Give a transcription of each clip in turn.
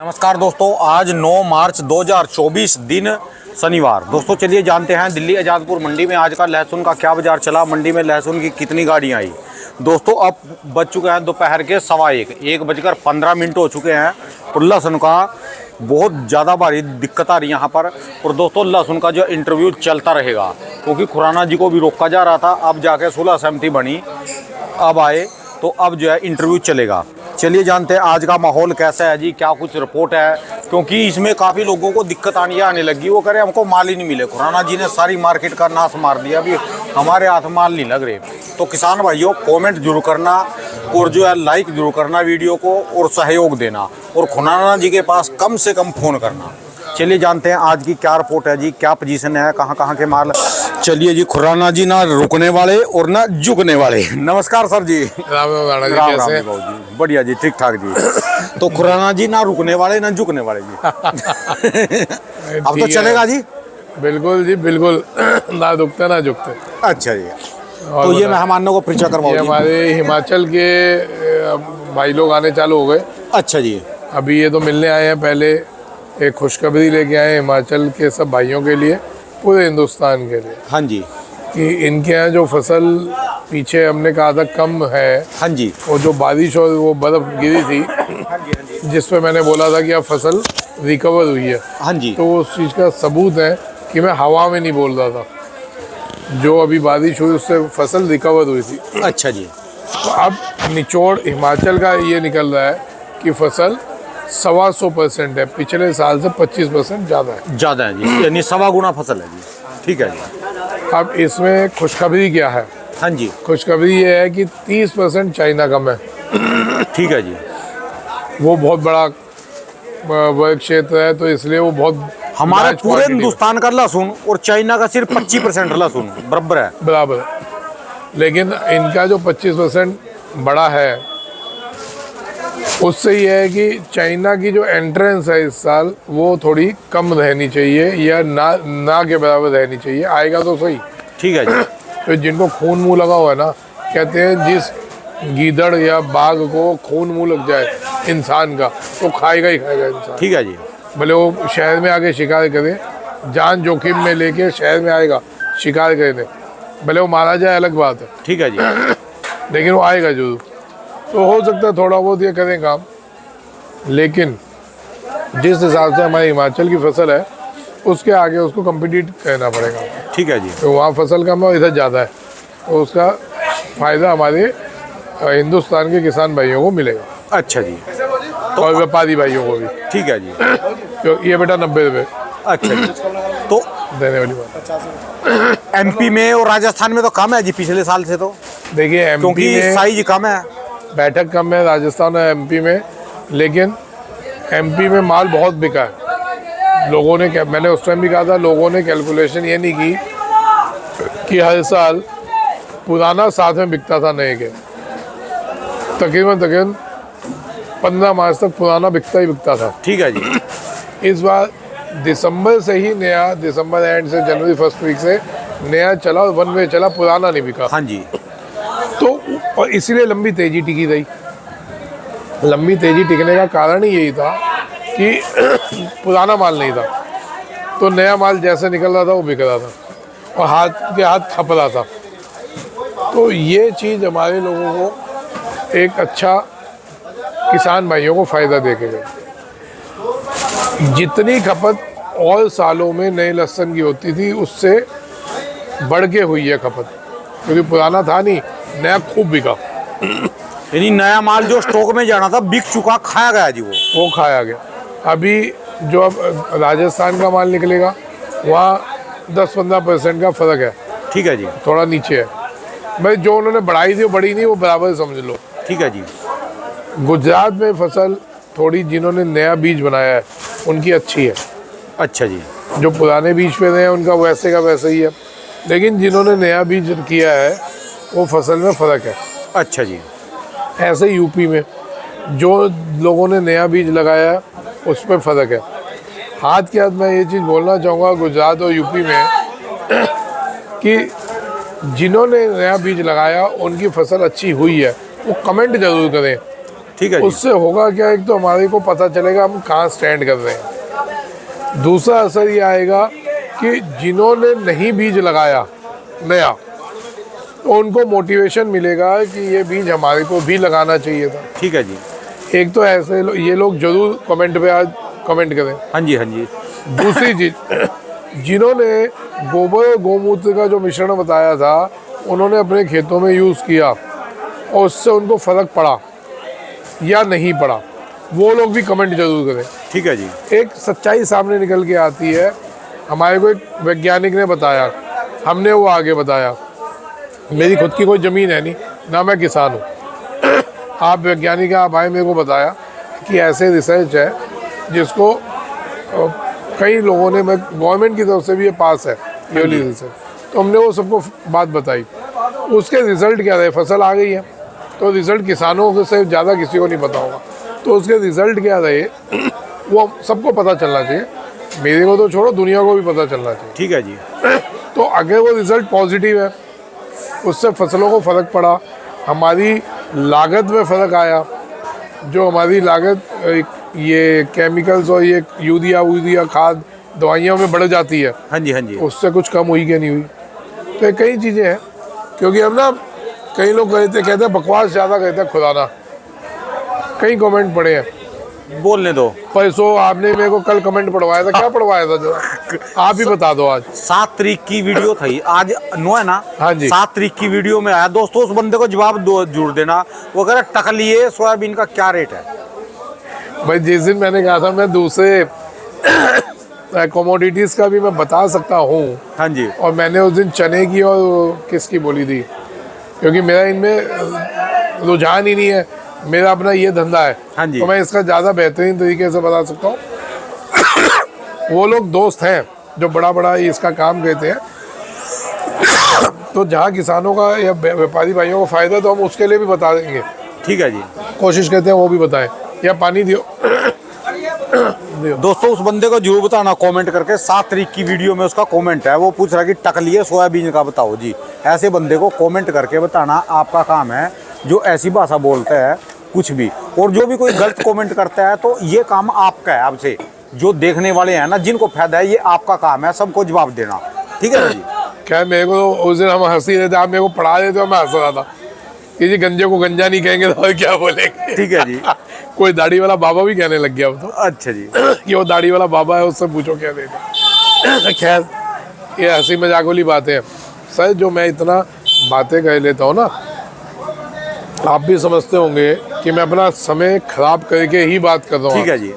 नमस्कार दोस्तों, आज 9 मार्च 2024 दिन शनिवार। दोस्तों चलिए जानते हैं दिल्ली आज़ादपुर मंडी में आज का लहसुन का क्या बाजार चला, मंडी में लहसुन की कितनी गाड़ियां आई। दोस्तों अब बज चुके हैं दोपहर के 1:15 हो चुके हैं और लहसुन का बहुत ज़्यादा भारी दिक्कत आ रही है यहाँ पर। और दोस्तों लहसुन का जो इंटरव्यू चलता रहेगा क्योंकि खुराना जी को भी रोका जा रहा था, अब जाके सुलह सहमति बनी, अब आए तो अब जो है इंटरव्यू चलेगा। चलिए जानते हैं आज का माहौल कैसा है जी, क्या कुछ रिपोर्ट है, क्योंकि इसमें काफ़ी लोगों को दिक्कत आने लगी। वो कह रहे हमको माल ही नहीं मिले, खुराना जी ने सारी मार्केट का नाश मार दिया, अभी हमारे हाथ माल नहीं लग रहे। तो किसान भाइयों कमेंट जरूर करना और जो है लाइक जरूर करना वीडियो को और सहयोग देना और खुराना जी के पास कम से कम फ़ोन करना। चलिए जानते हैं आज की क्या रिपोर्ट है जी, क्या पोजीशन है, कहाँ के माल। चलिए जी, खुराना जी ना रुकने वाले और ना झुकने वाले। नमस्कार सर जी। राम राम जी, बाबू जी, बढ़िया जी, ठीक ठाक जी। तो खुराना जी ना रुकने वाले ना झुकने वाले जी। अब तो चलेगा जी, बिल्कुल जी बिल्कुल। ना रुकते ना झुकते। अच्छा जी। तो ये मेहमानों को परिचय करवाओ जी। हमारे हिमाचल के भाई लोग आने चालू हो गए। अच्छा जी। अभी ये तो मिलने आए हैं, पहले एक खुशखबरी लेके आए हिमाचल के सब भाइयों के लिए, पूरे हिंदुस्तान के लिए। हाँ जी। कि इनके यहाँ जो फसल पीछे हमने कहा था कम है, हाँ जी, और जो बारिश और वो बर्फ गिरी थी जिसपे मैंने बोला था कि अब फसल रिकवर हुई है, हाँ जी, तो उस चीज़ का सबूत है कि मैं हवा में नहीं बोल रहा था। जो अभी बारिश हुई उससे फसल रिकवर हुई थी। अच्छा जी। तो अब निचोड़ हिमाचल का ये निकल रहा है कि फसल 125% है, पिछले साल से 25% ज़्यादा है। ज़्यादा है जी, यानी 1.25 गुना फसल है जी। ठीक है जी। अब इसमें खुशखबरी क्या है? हाँ जी, खुशखबरी ये है कि 30% चाइना कम है। ठीक है जी। वो बहुत बड़ा वर्ग क्षेत्र है, तो इसलिए वो बहुत हमारे large पूरे quantity में। हिंदुस्तान का लहसुन और चाइना का सिर्फ 25% लहसुन बराबर है। बराबर है, लेकिन इनका जो 25% बड़ा है उससे ये है कि चाइना की जो एंट्रेंस है इस साल वो थोड़ी कम रहनी चाहिए या ना के बराबर रहनी चाहिए। आएगा तो सही। ठीक है जी। तो जिनको खून मुंह लगा हुआ है ना, कहते हैं जिस गीदड़ या बाघ को खून मुंह लग जाए इंसान का तो खाएगा ही खाएगा इंसान। ठीक है जी। भले वो शहर में आके शिकार करे, जान जोखिम में लेके शहर में आएगा शिकार करने, भले वो मारा जाए अलग बात है, ठीक है जी। लेकिन वो आएगा जरूर। तो हो सकता है थोड़ा बहुत ये करें काम, लेकिन जिस हिसाब से हमारे हिमाचल की फसल है उसके आगे उसको कम्पिटिट करना पड़ेगा। ठीक है जी। तो वहाँ फसल कम है और इधर ज़्यादा है, तो उसका फ़ायदा हमारे हिंदुस्तान के किसान भाइयों को मिलेगा। अच्छा जी। और व्यापारी भाइयों को भी। ठीक है जी। तो ये बेटा 90 रुपये अच्छा जी। तो देने वाली बात। एमपी में और राजस्थान में तो कम है जी पिछले साल से, तो देखिए एमपी क्योंकि में साइज कम है। बैठक कम है राजस्थान और एमपी में, लेकिन एमपी में माल बहुत बिका है। लोगों ने, मैंने उस टाइम भी कहा था, लोगों ने कैलकुलेशन ये नहीं की कि हर साल पुराना साथ में बिकता था नए के। तकरीबन 15 मार्च तक पुराना बिकता ही बिकता था। ठीक है जी। इस बार दिसंबर से ही नया, दिसंबर एंड से जनवरी फर्स्ट वीक से नया चला और वन वे चला, पुराना नहीं बिका। हाँ जी। तो और इसीलिए लंबी तेजी टिकी रही। लंबी तेजी टिकने का कारण ही यही था कि पुराना माल नहीं था, तो नया माल जैसे निकल रहा था वो बिक रहा था और हाथ के हाथ खप रहा था। तो ये चीज़ हमारे लोगों को एक अच्छा, किसान भाइयों को फ़ायदा दे के गई। जितनी खपत और सालों में नए लहसुन की होती थी उससे बढ़ के हुई है खपत, क्योंकि पुराना था नहीं, नया खूब बिका। यानी नया माल जो स्टॉक में जाना था बिक चुका, खाया गया जी, वो खाया गया। अभी जो अब राजस्थान का माल निकलेगा वहाँ 10-15% का फ़र्क है। ठीक है जी। थोड़ा नीचे है भाई, जो उन्होंने बढ़ाई थी वो बढ़ी नहीं, वो बराबर समझ लो। ठीक है जी। गुजरात में फसल थोड़ी, जिन्होंने नया बीज बनाया है उनकी अच्छी है। अच्छा जी। जो पुराने बीज पे रहे हैं उनका वैसे का वैसे ही है, लेकिन जिन्होंने नया बीज किया है वो फसल में फ़र्क है। अच्छा जी। ऐसे यूपी में जो लोगों ने नया बीज लगाया है उस पर फ़र्क है। हाथ के हाथ मैं ये चीज़ बोलना चाहूँगा गुजरात और यूपी में कि जिन्होंने नया बीज लगाया उनकी फसल अच्छी हुई है, वो कमेंट ज़रूर करें ठीक है जी। उससे होगा क्या, एक तो हमारे को पता चलेगा हम कहाँ स्टैंड कर रहे हैं। दूसरा असर ये आएगा कि जिन्होंने नहीं बीज लगाया नया, तो उनको मोटिवेशन मिलेगा कि ये बीज हमारे को भी लगाना चाहिए था। ठीक है जी। एक तो ऐसे ये लोग जरूर कमेंट पे आज कमेंट करें। हाँ जी, हाँ जी। दूसरी चीज, जिन्होंने गोबर और गौमूत्र का जो मिश्रण बताया था उन्होंने अपने खेतों में यूज़ किया और उससे उनको फ़र्क पड़ा या नहीं पड़ा, वो लोग भी कमेंट जरूर करें। ठीक है जी। एक सच्चाई सामने निकल के आती है, हमारे को एक वैज्ञानिक ने बताया, हमने वो आगे बताया। मेरी खुद की कोई ज़मीन है नहीं, ना मैं किसान हूँ। आप वैज्ञानिक आप आए, मेरे को बताया कि ऐसे रिसर्च है जिसको कई लोगों ने, मैं गवर्नमेंट की तरफ से भी ये पास है ये वाली रिसर्च, तो हमने वो सबको बात बताई। उसके रिज़ल्ट क्या रहे, फसल आ गई है तो रिज़ल्ट किसानों को से ज़्यादा किसी को नहीं पता होगा, तो उसके रिज़ल्ट क्या रहे वो सबको पता चलना चाहिए। मेरे को तो छोड़ो, दुनिया को भी पता चलना चाहिए। ठीक है जी। तो अगर वो रिज़ल्ट पॉजिटिव है, उससे फसलों को फ़र्क पड़ा, हमारी लागत में फ़र्क आया, जो हमारी लागत ये केमिकल्स और ये यूरिया खाद दवाइयों में बढ़ जाती है, हाँ जी, हाँ जी। उससे कुछ कम हुई कि नहीं हुई। तो कई चीज़ें हैं, क्योंकि हम ना, कई लोग कहते हैं बकवास ज़्यादा कहते हैं खुदाना। कई कमेंट पढ़े हैं, बोलने दो। पैसों आपने मेरे को कल कमेंट पढ़वाया था, क्या पढ़वाया था जरा आप ही बता दो। आज 7 तारीख की वीडियो थी, आज 9 है ना? हाँ जी। 7 तारीख की वीडियो में आया दोस्तों, उस बंदे को जवाब दो जोड़ देना। वो कह रहा टकलिए सोयाबीन का क्या रेट है? भाई जिस दिन मैंने कहा था मैं दूसरे कमोडिटीज़ का भी मैं बता सकता हूँ, हाँ जी। और मैंने उस दिन चने की और किसकी बोली थी, क्योंकि मेरा इनमें रुझान ही नहीं है, मेरा अपना ये धंधा है। हाँ जी। तो मैं इसका ज़्यादा बेहतरीन तरीके से बता सकता हूँ। वो लोग दोस्त हैं जो बड़ा इसका काम कहते हैं, तो जहाँ किसानों का या व्यापारी भाइयों को फ़ायदा, तो हम उसके लिए भी बता देंगे। ठीक है जी। कोशिश करते हैं वो भी बताएं, या पानी दियो। दोस्तों उस बंदे को जरूर बताना कमेंट करके। 7 तारीख की वीडियो में उसका कमेंट है, वो पूछ रहा है कि टकलिए सोयाबीन का बताओ जी। ऐसे बंदे को कमेंट करके बताना, आपका काम है। जो ऐसी भाषा बोलता है कुछ भी, और जो भी कोई गलत कमेंट करता है, तो ये काम आपका है। आपसे जो देखने वाले हैं ना, जिनको फायदा है, ये आपका काम है सबको जवाब देना। ठीक है जी। क्या मेरे को उस दिन हम हंसी रहे थे, आप मेरे को पढ़ा रहे थे और मैं हंस रहा था कि जी गंजे को गंजा नहीं कहेंगे तो और क्या बोलेंगे। ठीक है जी। कोई दाढ़ी वाला बाबा भी कहने लग गया अब तो। अच्छा जी। कि वो दाढ़ी वाला बाबा है, उससे पूछो क्या देते। खैर, ये हंसी मजाक वाली बातें हैं सर। जो मैं इतना बातें कह लेता हूँ ना, आप भी समझते होंगे कि मैं अपना समय खराब करके ही बात कर रहा हूँ। ठीक है जी।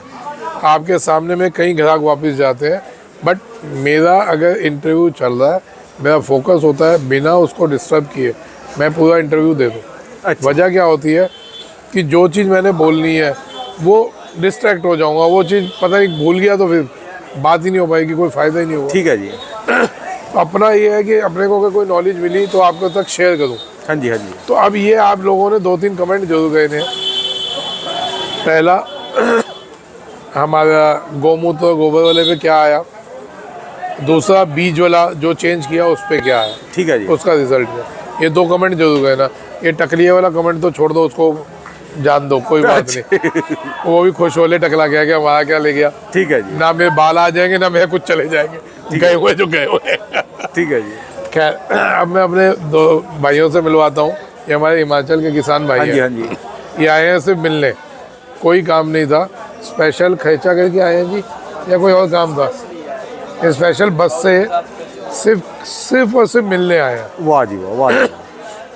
आपके सामने में कई ग्राहक वापस जाते हैं, बट मेरा अगर इंटरव्यू चल रहा है, मेरा फोकस होता है बिना उसको डिस्टर्ब किए मैं पूरा इंटरव्यू दे दूँ। अच्छा। वजह क्या होती है कि जो चीज़ मैंने बोलनी है वो डिस्ट्रैक्ट हो जाऊंगा, वो चीज़ पता नहीं भूल गया तो फिर बात ही नहीं हो पाएगी, कोई फ़ायदा ही नहीं होगा। ठीक है जी। अपना ये है कि अपने को अगर कोई नॉलेज मिली तो आपको तक शेयर करूँ। हाँ जी, हाँ जी। तो अब ये आप लोगों ने 2-3 कमेंट जरूर गए थे। पहला हमारा गौमूत्र और गोबर वाले पे क्या आया, दूसरा बीज वाला जो चेंज किया उस पर क्या आया, ठीक है जी। उसका रिजल्ट क्या। ये 2 कमेंट जरूर गए ना। ये टकलिए वाला कमेंट तो छोड़ दो, उसको जान दो, कोई बात नहीं। वो भी खुश हो ले, टकला गया कि हमारा क्या ले गया। ठीक है जी। ना मेरे बाल आ जाएंगे ना मेरे कुछ चले जाएंगे, गए हुए जो गए हुए। ठीक है जी। खैर, अब मैं अपने 2 भाइयों से मिलवाता हूँ। ये हमारे हिमाचल के किसान भाई हाँ जी, हैं। हाँ जी। ये आए हैं सिर्फ मिलने, कोई काम नहीं था, स्पेशल खर्चा करके आए हैं जी, या कोई और काम था। ये स्पेशल बस से सिर्फ और सिर्फ मिलने आए हैं। वाह जी वाह, वाह जी।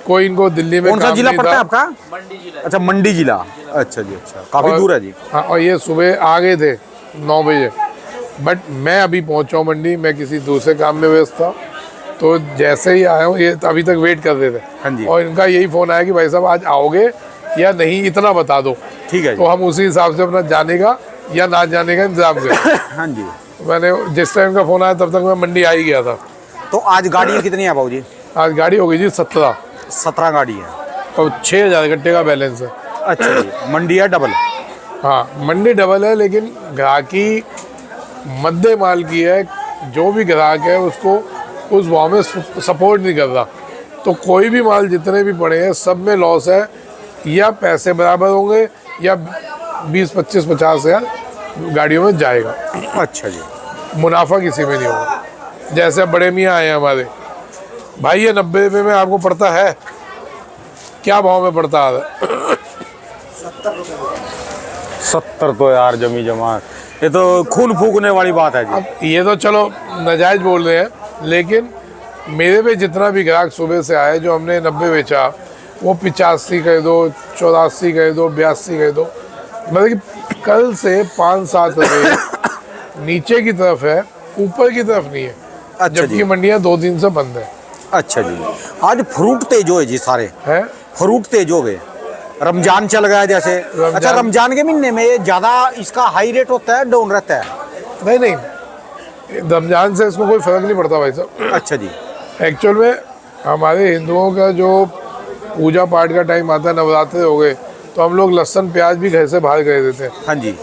कोई इनको दिल्ली में कौन सा काम जिला नहीं पड़ता था। है आपका? मंडी जिला। अच्छा, मंडी जिला। अच्छा जी, अच्छा, काफी और- दूर है जी। हाँ, और ये सुबह आ गए थे 9 बजे, बट मैं अभी पहुंचा हूँ मंडी, मैं किसी दूसरे काम में व्यस्त था। तो जैसे ही आया हूँ, ये अभी तक वेट कर रहे थे। हाँ जी। और इनका यही फ़ोन आया कि भाई साहब आज आओगे या नहीं, इतना बता दो। ठीक है तो जी। हम उसी हिसाब से अपना जाने का या ना जाने का इंतजाम करें। हाँ जी। मैंने जिस टाइम का फ़ोन आया तब तक मैं मंडी आ ही गया था। तो आज गाड़ियाँ कितनी है भाऊ जी? आज गाड़ी हो गई जी 17, 17 गाड़ी है। और 6000 घंटे का बैलेंस है। अच्छा जी। मंडी है डबल। हाँ, मंडी डबल है, लेकिन ग्राहकी मध्य माल की है। जो भी ग्राहक है उसको उस भाव में सपोर्ट नहीं कर रहा, तो कोई भी माल जितने भी पड़े हैं सब में लॉस है। या पैसे बराबर होंगे या 20, 25, 50 हज़ार गाड़ियों में जाएगा। अच्छा जी, मुनाफा किसी में नहीं होगा। जैसे अब बड़े मियाँ आए हैं हमारे, भाई ये 90 रुपये में आपको पड़ता है, क्या भाव में पड़ता है? 70 तो यार जमी जमा, ये तो खून फूकने वाली बात है जी। अब ये तो चलो नाजायज बोल रहे हैं, लेकिन मेरे पे जितना भी ग्राहक सुबह से आए, जो हमने 90 बेचा, वो 85 कह दो, 84 कह दो, 82 कह दो, मतलब कि कल से 5-7 रुपये नीचे की तरफ है, ऊपर की तरफ नहीं है। अच्छा जबकि जी, मंडियाँ 2 दिन से बंद है। अच्छा जी। आज फ्रूट तेज हो जी, सारे हैं? फ्रूट तेज हो गए, रमजान चल गया जैसे। अच्छा, रमजान के महीने में ज़्यादा इसका हाई रेट होता है, डाउन रहता है? नहीं नहीं, रमजान से इसमें कोई फर्क नहीं पड़ता भाई साहब। अच्छा जी, एक्चुअल में हमारे हिंदुओं का जो पूजा पाठ का टाइम आता है, नवरात्रे हो गए, तो हम लोग लहसुन प्याज भी घर से बाहर कर देते हैं। हाँ जी,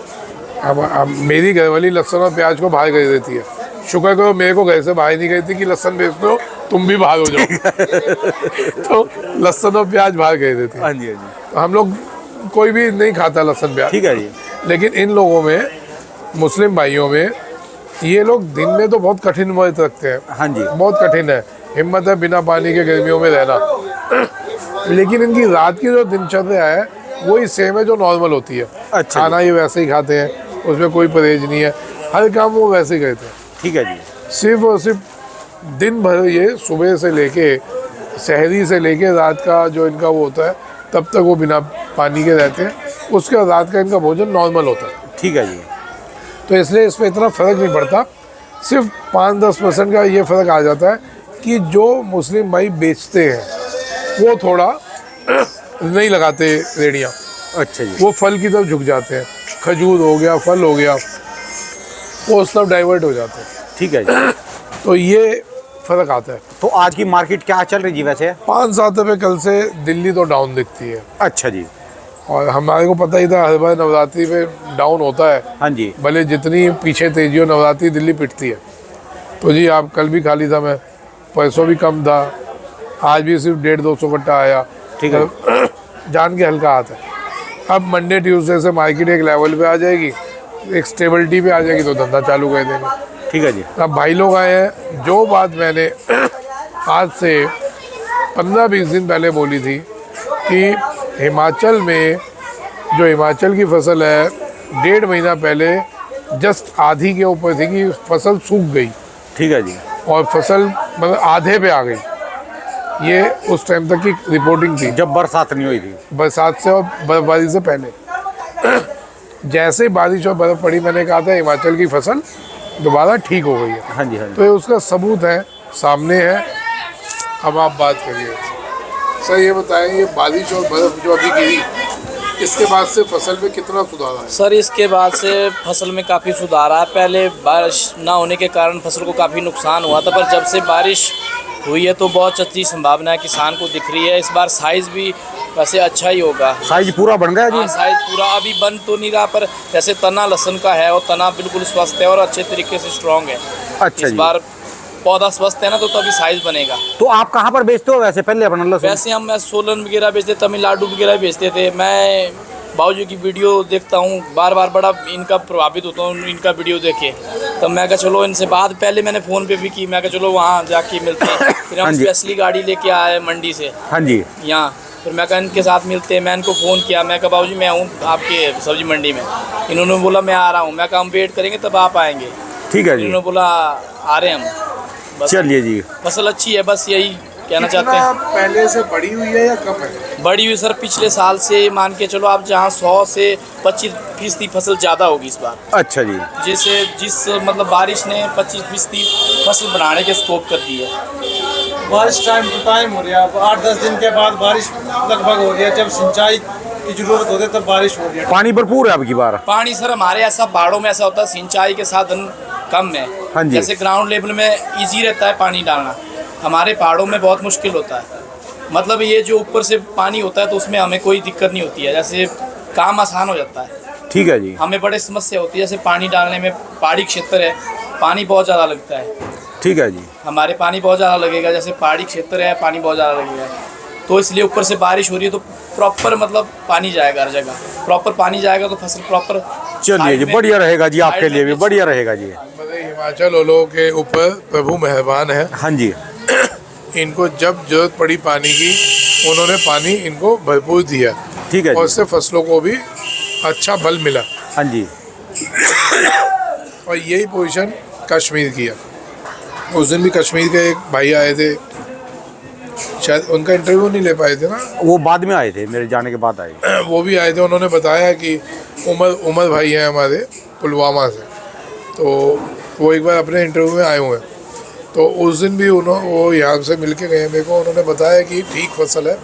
अब मेरी घरवाली लहसुन और प्याज को बाहर कर देती है। शुक्र करो मेरे को घर से बाहर नहीं कहती कि लहसुन बेचते हो, तुम भी बाहर हो जाओ। तो लहसुन और प्याज बाहर कर देती है। हाँ जी, हाँ जी, तो हम लोग कोई भी नहीं खाता लहसुन प्याज। ठीक है जी। लेकिन इन लोगों में, मुस्लिम भाइयों में, ये लोग दिन में तो बहुत कठिन व्रत रखते हैं। हाँ जी, बहुत कठिन है, हिम्मत है बिना पानी के गर्मियों में रहना। लेकिन इनकी रात की जो दिनचर्या है वही सेम है जो नॉर्मल होती है। अच्छा खाना ये वैसे ही खाते हैं, उसमें कोई परहेज नहीं है, हर काम वो वैसे ही करते हैं। ठीक है जी। सिर्फ और सिर्फ दिन भर ये सुबह से लेके, सहरी से लेके रात का जो इनका वो होता है, तब तक वो बिना पानी के रहते हैं। उसके बाद रात का इनका भोजन नॉर्मल होता है। ठीक है जी, तो इसलिए इसमें इतना फ़र्क नहीं पड़ता। सिर्फ 5-10% का ये फ़र्क आ जाता है कि जो मुस्लिम भाई बेचते हैं वो थोड़ा नहीं लगाते रेड़ियाँ, अच्छा जी, वो फल की तरफ झुक जाते हैं। खजूर हो गया, फल हो गया, वो उस तरफ डाइवर्ट हो जाते हैं। ठीक है जी। तो ये फ़र्क आता है। तो आज की मार्केट क्या चल रही जी वैसे? 5-7 रुपये कल से दिल्ली तो डाउन दिखती है, अच्छा जी, और हमारे को पता ही था हर बार नवरात्रि पे डाउन होता है। हाँ जी, भले जितनी पीछे तेजी हो, नवरात्रि दिल्ली पिटती है। तो जी आप कल भी खाली था मैं, पैसों भी कम था, आज भी सिर्फ 150-200 कट्टा आया। ठीक है। जान के हल्का आता है। अब मंडे ट्यूसडे से मार्केट एक लेवल पे आ जाएगी, एक स्टेबिलिटी पे आ जाएगी, तो धंधा चालू कर देंगे। ठीक है जी, अब भाई लोग आए हैं, जो बात मैंने आज से 15-20 दिन पहले बोली थी कि हिमाचल में जो हिमाचल की फसल है, 1.5 महीना पहले जस्ट आधी के ऊपर थी कि फसल सूख गई, ठीक है जी, और फसल मतलब आधे पे आ गई। ये उस टाइम तक की रिपोर्टिंग थी, जब बरसात नहीं हुई थी। बरसात से और बर्फबारी से पहले। जैसे बारिश और बर्फ पड़ी, मैंने कहा था हिमाचल की फसल दोबारा ठीक हो गई है। हाँ जी, हाँ जी। तो ये उसका सबूत है, सामने है। अब आप बात करिए सर, ये बताएं, ये बारिश और बर्फ जो अभी गिरी, इसके बाद से फसल में कितना सुधार आया? सर इसके बाद से फसल में काफ़ी सुधार आया। पहले बारिश ना होने के कारण फसल को काफ़ी नुकसान हुआ था, पर जब से बारिश हुई है तो बहुत अच्छी संभावना है किसान को दिख रही है। इस बार साइज़ भी वैसे अच्छा ही होगा। साइज पूरा बन गया हाँ, जी? साइज़ पूरा अभी बन तो नहीं रहा, पर जैसे तना लहसुन का है, और तना बिल्कुल स्वस्थ है और अच्छे तरीके से स्ट्रॉन्ग है। अच्छा इस जी। बार पौधा स्वस्थ है ना, तो तभी साइज़ बनेगा। तो आप कहाँ पर बेचते हो वैसे पहले अपना लहसुन? वैसे हम सोलन वगैरह बेचते, तमिलनाडु वगैरह बेचते थे। मैं बाबूजी की वीडियो देखता हूँ बार बार, बड़ा इनका प्रभावित होता हूँ इनका वीडियो देखे। तो मैं कहा चलो इनसे बात, पहले मैंने फ़ोन पे भी की, मैं कहा चलो वहाँ जाके मिलते हैं। फिर हम हाँ जी। स्पेशली गाड़ी लेके आए मंडी से हाँ जी, यहाँ। फिर मैं कहा इनके साथ मिलते हैं। मैं इनको फ़ोन किया, मैं कहा बाबूजी मैं हूँ आपके सब्जी मंडी में। इन्होंने बोला मैं आ रहा हूँ। मैं कहा हम वेट करेंगे तब आप आएँगे। ठीक है जी। इन्होंने बोला आ रहे हैं हम। बस चलिए जी, फसल अच्छी है, बस यही कहना चाहते हैं। पहले से बड़ी हुई है या कम है? बड़ी हुई सर, पिछले साल से मान के चलो आप, जहाँ 100 से 25% फसल ज़्यादा होगी इस बार। अच्छा जी, जिस मतलब बारिश ने 25% फसल बढ़ाने के स्कोप कर दी है। बारिश टाइम टू टाइम हो रही है। अब 8-10 दिन के बाद बारिश लगभग हो रही है। जब सिंचाई की जरूरत होती है तब बारिश हो रही है। पानी भरपूर है अब की बार? पानी सर हमारे ऐसा पहाड़ों में ऐसा होता है, सिंचाई के साधन कम है। हाँ जी। जैसे ग्राउंड लेवल में इजी रहता है पानी डालना, हमारे पहाड़ों में बहुत मुश्किल होता है। मतलब ये जो ऊपर से पानी होता है तो उसमें हमें कोई दिक्कत नहीं होती है, जैसे काम आसान हो जाता है। ठीक है जी, हमें बड़े समस्या होती है, जैसे पानी डालने में। पहाड़ी क्षेत्र है, पानी बहुत ज़्यादा लगता है। ठीक है जी, हमारे पानी बहुत ज़्यादा लगेगा, जैसे पहाड़ी क्षेत्र है, पानी बहुत ज़्यादा लगेगा। तो इसलिए ऊपर से बारिश हो रही है तो प्रॉपर मतलब पानी जाएगा हर जगह, प्रॉपर पानी जाएगा तो फसल प्रॉपर। चलिए जी, बढ़िया रहेगा जी, आपके लिए भी बढ़िया रहेगा जी। हिमाचल वालों के ऊपर प्रभु मेहरबान है। हाँ जी, इनको जब जरूरत पड़ी पानी की, उन्होंने पानी इनको भरपूर दिया। ठीक है और जी। इससे फसलों को भी अच्छा बल मिला। हाँ जी, और यही पोजीशन कश्मीर की है। उस दिन भी कश्मीर के एक भाई आए थे, शायद उनका इंटरव्यू नहीं ले पाए थे ना, वो बाद में आए थे, मेरे जाने के बाद आए। वो भी आए थे। उन्होंने बताया कि उमर भाई हैं हमारे पुलवामा से, तो वो एक बार अपने इंटरव्यू में आए हुए हैं। तो उस दिन भी वो यहाँ से मिल के गए मेरे को। उन्होंने बताया कि ठीक फसल है।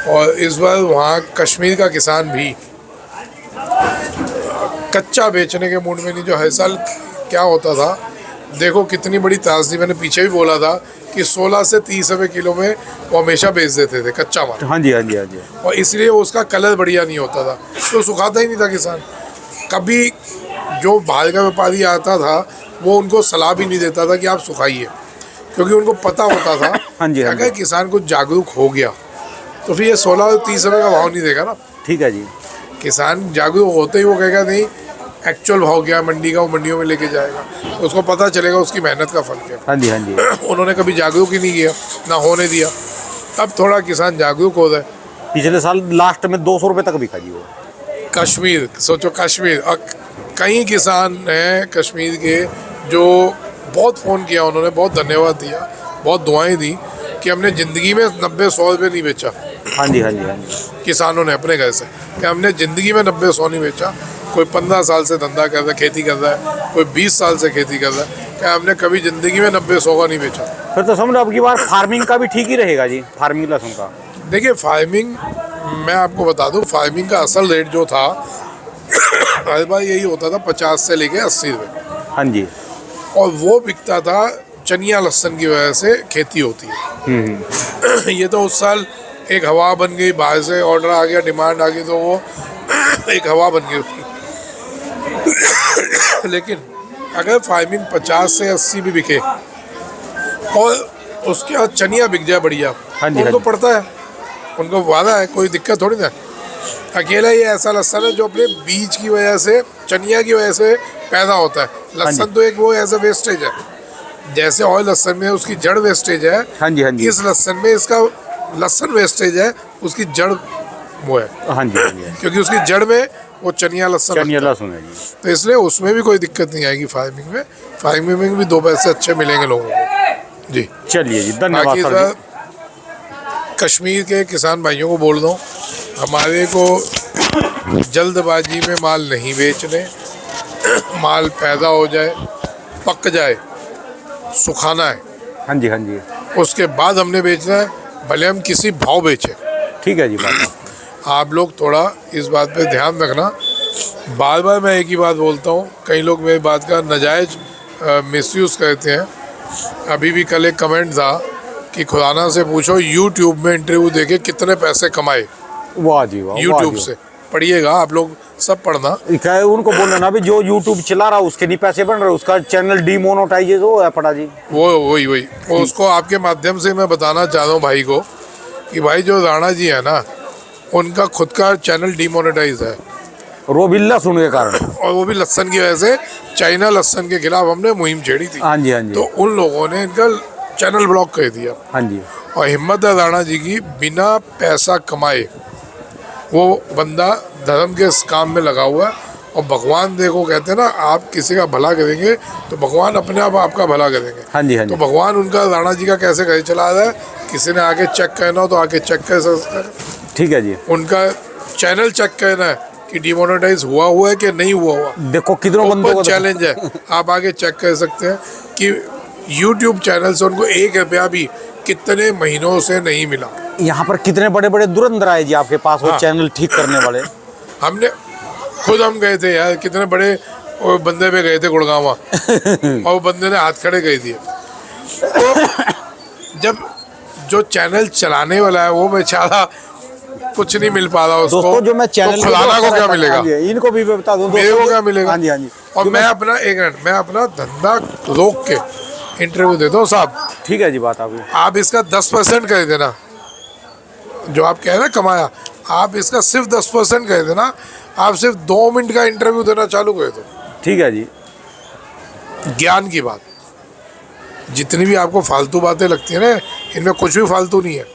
और इस बार वहाँ कश्मीर का किसान भी कच्चा बेचने के मूड में नहीं। जो हर साल क्या होता था, देखो कितनी बड़ी त्रासदी, मैंने पीछे भी बोला था कि 16 से 30 रुपये किलो में वो हमेशा बेच देते थे कच्चा माल। हाँ जी, हाँ जी, हाँ जी। और इसलिए उसका कलर बढ़िया नहीं होता था, तो सुखाता ही नहीं था किसान। कभी जो बाहर का व्यापारी आता था वो उनको सलाह भी नहीं देता था कि आप सुखाइए, क्योंकि उनको पता होता था हाँ जी, हाँ अगर जी। किसान कुछ जागरूक हो गया तो फिर ये 16 और 30 रुपये का भाव नहीं देगा ना। ठीक है जी। किसान जागरूक होते ही वो कहेगा नहीं एक्चुअल भाव क्या है मंडी का, वो मंडियों में लेके जाएगा, उसको पता चलेगा उसकी मेहनत का फल क्या। हाँ जी, हाँ जी। उन्होंने कभी जागरूक ही नहीं किया, ना होने दिया। अब थोड़ा किसान जागरूक हो रहा है। पिछले साल लास्ट में 200 रुपये तक बिका जी वो। कश्मीर, सोचो कश्मीर। और कई किसान हैं कश्मीर के जो बहुत फ़ोन किया, उन्होंने बहुत धन्यवाद दिया, बहुत दुआएं दी कि हमने ज़िंदगी में 90-100 रुपये नहीं बेचा। हाँ जी, हाँ जी, हाँ जी। किसानों ने अपने घर से कि हमने ज़िंदगी में 90-100 नहीं बेचा। कोई 15 साल से धंधा कर रहा है, खेती कर रहा है, कोई 20 साल से खेती कर रहा है, क्या हमने कभी ज़िंदगी में 90-100 का नहीं बेचा। फिर तो समझो अब की बार फार्मिंग का भी ठीक ही रहेगा जी, फार्मिंग लहसुन का। देखिए फार्मिंग, मैं आपको बता दूं, फार्मिंग का असल रेट जो था हर बार यही होता था 50 से लेके 80 रुपये। हाँ जी। और वो बिकता था चनिया लहसुन की वजह से खेती होती है। ये तो उस साल एक हवा बन गई, बाहर से ऑर्डर आ गया, डिमांड आ गई, तो वो एक हवा बन गई उसकी। लेकिन अगर फार्मिंग 50 से 80 भी बिके और उसके बाद चनिया बिक जाए बढ़िया, हाँ जी, उनको हाँ जी। पड़ता है, उनको वादा है, कोई दिक्कत थोड़ी ना। अकेला ये ऐसा लहसुन है जो अपने बीज की वजह से, चनिया की वजह से पैदा होता है। लहसुन तो एक वो ऐसा वेस्टेज है, जैसे और लहसुन में उसकी जड़ वेस्टेज है। हाँ जी, हाँ जी। इस लहसुन में इसका लहसुन वेस्टेज है, उसकी जड़ वो है। हाँ जी, हाँ जी। क्योंकि उसकी जड़ में वो चनिया लहसुन चनिया लगता है। लहसुन है जी। तो इसलिए उसमें भी कोई दिक्कत नहीं आएगी फार्मिंग में। फार्मिंग में भी 2 पैसे अच्छे मिलेंगे लोगों को जी। चलिए जी, धन्यवाद बाकी सर जी। कश्मीर के किसान भाइयों को बोल दो, हमारे को जल्दबाजी में माल नहीं बेचने। माल पैदा हो जाए, पक जाए, सुखाना है, हाँ जी, हाँ जी। उसके बाद हमने बेचना है, भले हम किसी भाव बेचें। ठीक है जी बात। आप लोग थोड़ा इस बात पे ध्यान रखना। बार बार मैं एक ही बात बोलता हूँ, कई लोग मेरी बात का नाजायज़ मिसयूज़ करते हैं। अभी भी कल एक कमेंट था कि खुराना से पूछो यूट्यूब में इंटरव्यू देके कितने पैसे कमाए। वाह जी वाह। यूट्यूब से पढ़िएगा, आप लोग सब पढ़ना। क्या है, उनको बोलना ना भी जो यूट्यूब चला रहा उसके नहीं पैसे बन रहे, उसका चैनल डीमोनेटाइज हो है पड़ा जी। वही वो उसको आपके माध्यम से मैं बताना चाह रहा हूँ भाई को कि भाई जो राणा जी है ना, उनका खुद का चैनल डीमोनेटाइज है, रोबिल्ला सुन के कारण। और वो भी लहसन की वजह से। चाइना लहसन के खिलाफ हमने मुहिम छेड़ी थी। हाँ जी, हाँ जी। तो उन लोगों ने इनका चैनल ब्लॉक कर दिया। हाँ जी। और हिम्मत है राणा जी की, बिना पैसा कमाए वो बंदा धर्म के इस काम में लगा हुआ है। और भगवान देखो, कहते हैं ना, आप किसी का भला करेंगे तो भगवान अपने आप आपका भला करेंगे। हाँ जी, हाँ तो जी। भगवान उनका राणा जी का कैसे घर चला रहा है, किसी ने आके चेक करना हो तो आके चेक कर सकता है। ठीक है जी। उनका चैनल चेक करना है कि डिमोनेटाइज हुआ है कि नहीं हुआ। देखो कितनों बंदों को चैलेंज है, आप आगे चेक कर सकते हैं कि YouTube चैनल से उनको 1 रुपया भी कितने महीनों से नहीं मिला। यहाँ पर कितने बड़े बड़े धुरंधर आए जी आपके पास, वो हाँ। चैनल ठीक करने वाले। हमने खुद हम गए थे यार, कितने बड़े वो बंदे पे गए थे गुड़गांव और वो बंदे ने हाथ खड़े कर दिए। तो जब जो चैनल चलाने वाला है वो बेचारा कुछ नहीं मिल पा रहा उसको। दोस्तों जो मैं चैनल तो खुलाना को क्या मिलेगा, इनको भी मैं बता दूं, मेरे को क्या मिलेगा। हाँ जी, हाँ जी। और मैं अपना एक मिनट, मैं अपना धंधा रोक के इंटरव्यू देता हूँ साहब। ठीक है जी बात। आप आप इसका 10% कर देना, जो आप कह रहे हैं कमाया, आप इसका सिर्फ 10% कहे थे ना, आप सिर्फ 2 मिनट का इंटरव्यू देना चालू करे थे। ठीक है जी। ज्ञान की बात, जितनी भी आपको फालतू बातें लगती है ना, इनमें कुछ भी फालतू नहीं है,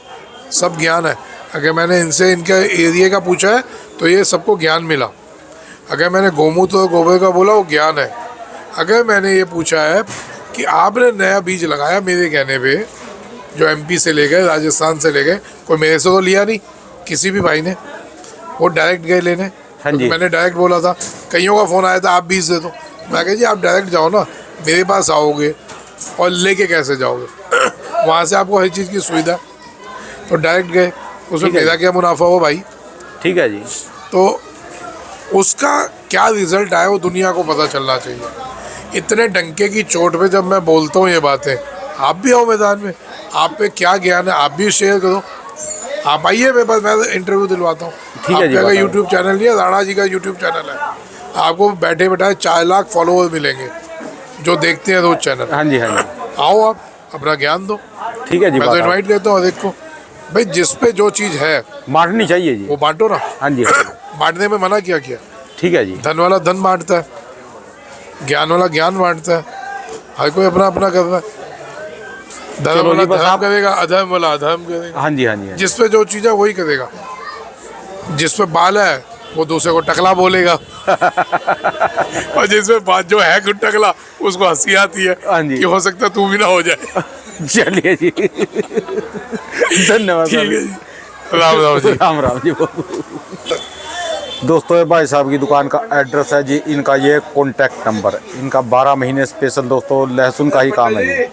सब ज्ञान है। अगर मैंने इनसे इनके एरिया का पूछा है तो ये सबको ज्ञान मिला। अगर मैंने गोमूत्र और गोबर का बोला, वो ज्ञान है। अगर मैंने ये पूछा है कि आपने नया बीज लगाया मेरे कहने पे, जो MP से ले गए, राजस्थान से ले गए, कोई मेरे से तो लिया नहीं किसी भी भाई ने, वो डायरेक्ट गए लेने। हाँ जी। तो मैंने डायरेक्ट बोला था, कईयों का फ़ोन आया था आप बीज दे दो, मैं कहा जी आप डायरेक्ट जाओ ना, मेरे पास आओगे और लेके कैसे जाओगे वहाँ से आपको हर चीज़ की सुविधा, तो डायरेक्ट गए, उसमें ठीक है। मेरा क्या मुनाफा हो भाई। ठीक है जी। तो उसका क्या रिजल्ट आया वो दुनिया को पता चलना चाहिए। इतने डंके की चोट पे जब मैं बोलता हूँ ये बातें, आप भी आओ मैदान में, आप पे क्या ज्ञान है आप भी शेयर करो, आप आइए मेरे पास, मैं इंटरव्यू दिलवाता हूँ। ठीक है जी, आपका बताओ। यूट्यूब चैनल नहीं है, राणा जी का यूट्यूब चैनल है, आपको बैठे बैठाए 4 लाख फॉलोअर मिलेंगे जो देखते हैं रोज चैनल। हाँ जी, हाँ जी। आओ आप अपना ज्ञान दो, ठीक है जी। मैं तो बताओ। इनवाइट करता हूँ। देखो भाई, जिस पे जो चीज़ है बांटनी चाहिए जी। वो बांटो ना। हाँ जी। बांटने में मना क्या किया? ठीक है जी। धन वाला धन बांटता है, ज्ञान वाला ज्ञान बांटता है, हर कोई अपना अपना कर रहा है। धर्म चलो वाला जी, बस धर्म आप- करेगा, अधर्म वाला अधर्म करेगा। हाँ जी, हाँ जी, हाँ जी। जिस पे जो चीज़ है वही करेगा। जिस पे बाल है वो दूसरे को टकला बोलेगा और जिसमें बात जो है खुद टकला, उसको हंसी आती है हाँ जी। कि हो सकता है तू भी ना हो जाए। चलिए जी। धन्यवाद। ठीक है जी, राम राम जी। राम राम जी। दोस्तों ये भाई साहब की दुकान का एड्रेस है जी, इनका ये कॉन्टैक्ट नंबर, इनका 12 महीने स्पेशल दोस्तों लहसुन का ही काम है जी।